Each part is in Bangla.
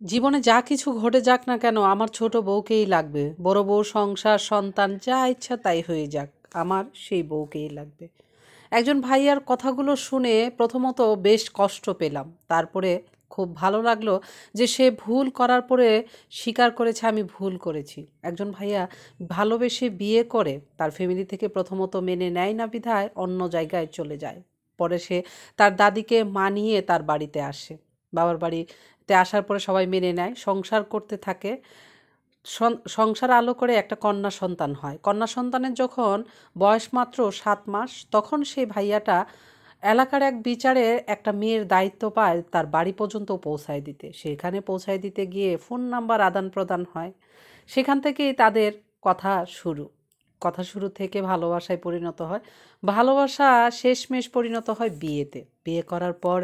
জীবনে যা কিছু ঘটে যাক না কেন আমার ছোট বউকেই লাগবে। বড় বউ, সংসার, সন্তান যা ইচ্ছা তাই হয়ে যাক, আমার সেই বউকেই লাগবে। একজন ভাইয়ার কথাগুলো শুনে প্রথমত বেশ কষ্ট পেলাম, তারপরে খুব ভালো লাগলো যে সে ভুল করার পরে স্বীকার করেছে আমি ভুল করেছি। একজন ভাইয়া ভালোবেসে বিয়ে করে তার ফ্যামিলি থেকে প্রথমত মেনে নেয় না বিধায় অন্য জায়গায় চলে যায়। পরে সে তার দাদিকে মানিয়ে তার বাড়িতে আসে। বাবার বাড়িতে আসার পরে সবাই মেনে নেয়, সংসার করতে থাকে। সংসার আলো করে একটা কন্যা সন্তান হয়। কন্যা সন্তানের যখন বয়স মাত্র 7 মাস, তখন সেই ভাইয়াটা এলাকার এক বিচারের একটা মেয়ের দায়িত্ব পায় তার বাড়ি পর্যন্ত পৌঁছায় দিতে। সেখানে পৌঁছায় দিতে গিয়ে ফোন নাম্বার আদান প্রদান হয়। সেখান থেকেই তাদের কথা শুরু। কথা শুরু থেকে ভালোবাসায় পরিণত হয়। ভালোবাসা শেষমেশ পরিণত হয় বিয়েতে। বিয়ে করার পর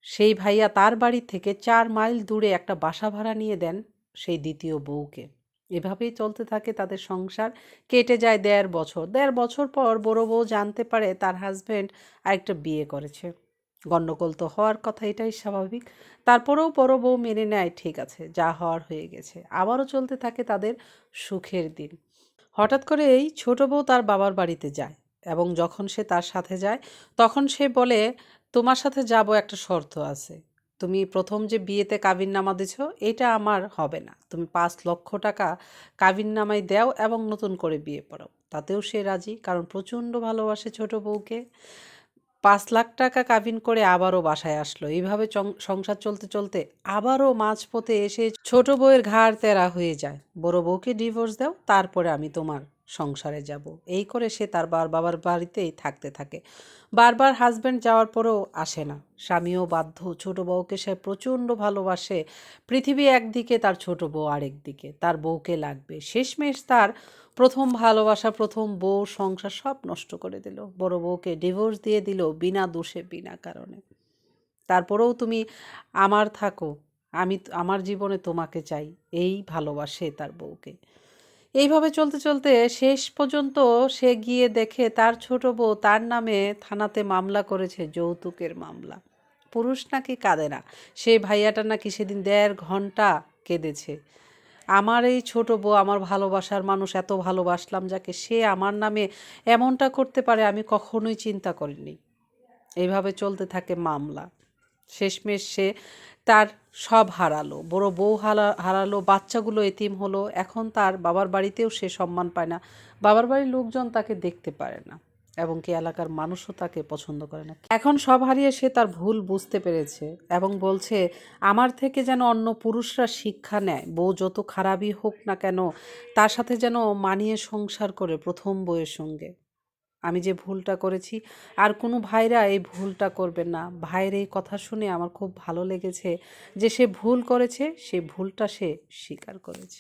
সেই ভাইয়া তার বাড়ি থেকে 4 মাইল দূরে একটা বাসা ভাড়া নিয়ে দেন সেই দ্বিতীয় বউকে। এভাবেই চলতে থাকে তাদের সংসার। কেটে যায় 1.5 বছর। 1.5 বছর পর বড় বউ জানতে পারে তার হাজবেন্ড আরেকটা বিয়ে করেছে। গণ্ডগোল তো হওয়ার কথা, এটাই স্বাভাবিক। তারপরেও বড় বউ মেনে নেয়, ঠিক আছে যা হওয়ার হয়ে গেছে। আবারও চলতে থাকে তাদের সুখের দিন। হঠাৎ করে এই ছোট বউ তার বাবার বাড়িতে যায়, এবং যখন সে তার সাথে যায় তখন সে বলে, তোমার সাথে যাব, একটা শর্ত আছে। তুমি প্রথম যে বিয়েতে কাবিননামা দিছ এটা আমার হবে না। তুমি 5 লক্ষ টাকা কাবিননামায় দাও এবং নতুন করে বিয়ে পড়াও। তাতেও সে রাজি, কারণ প্রচণ্ড ভালোবাসে ছোট বউকে। 5 লাখ টাকা কাবিন করে আবারও বাসায় আসলো। এইভাবে সংসার চলতে চলতে আবারও মাঝপথে এসে ছোট বউয়ের ঘাড় তেরা হয়ে যায়, বড় বউকে ডিভোর্স দাও, তারপরে আমি তোমার সংসারে যাব। এই করে সে তার বাবার বাড়িতেই থাকতে থাকে। বারবার হাজব্যান্ড যাওয়ার পরেও আসে না। স্বামীও বাধ্য। ছোট বউকে সে প্রচণ্ড ভালোবাসে। পৃথিবী একদিকে, তার ছোট বউ আরেক দিকে। তার বউকে লাগবে। শেষমেশ তার প্রথম ভালোবাসা, প্রথম বউ, সংসার সব নষ্ট করে দিল। বড় বউকে ডিভোর্স দিয়ে দিল বিনা দোষে, বিনা কারণে। তারপরেও তুমি আমার থাকো, আমি আমার জীবনে তোমাকে চাই, এই ভালোবাসে তার বউকে। এইভাবে চলতে চলতে শেষ পর্যন্ত সে গিয়ে দেখে তার ছোট বউ তার নামে থানাতে মামলা করেছে, যৌতুকের মামলা। পুরুষ নাকি কাঁদে না, সেই ভাইয়াটা নাকি সেদিন 1.5 ঘন্টা কেঁদেছে। আমার এই ছোট বউ, আমার ভালোবাসার মানুষ, এত ভালোবাসলাম যাকে, সে আমার নামে এমনটা করতে পারে আমি কখনোই চিন্তা করিনি। এইভাবে চলতে থাকে মামলা। শেষমেশ সে তার সব হারালো, বড় বউ হারালো, বাচ্চাগুলো এতিম হলো। এখন তার বাবার বাড়িতেও সে সম্মান পায় না। বাবার বাড়ির লোকজন তাকে দেখতে পারে না, এবং কি এলাকার মানুষও তাকে পছন্দ করে না। এখন সব হারিয়ে সে তার ভুল বুঝতে পেরেছে এবং বলছে, আমার থেকে যেন অন্য পুরুষরা শিক্ষা নেয়। বউ যত খারাপই হোক না কেন, তার সাথে যেন মানিয়ে সংসার করে প্রথম বউয়ের সঙ্গে। আমি যে ভুলটা করেছি, আর কোনো ভাইরা এই ভুলটা করবেন না। ভাইয়ের এই কথা শুনে আমার খুব ভালো লেগেছে যে সে ভুল করেছে, সে ভুলটা সে স্বীকার করেছে।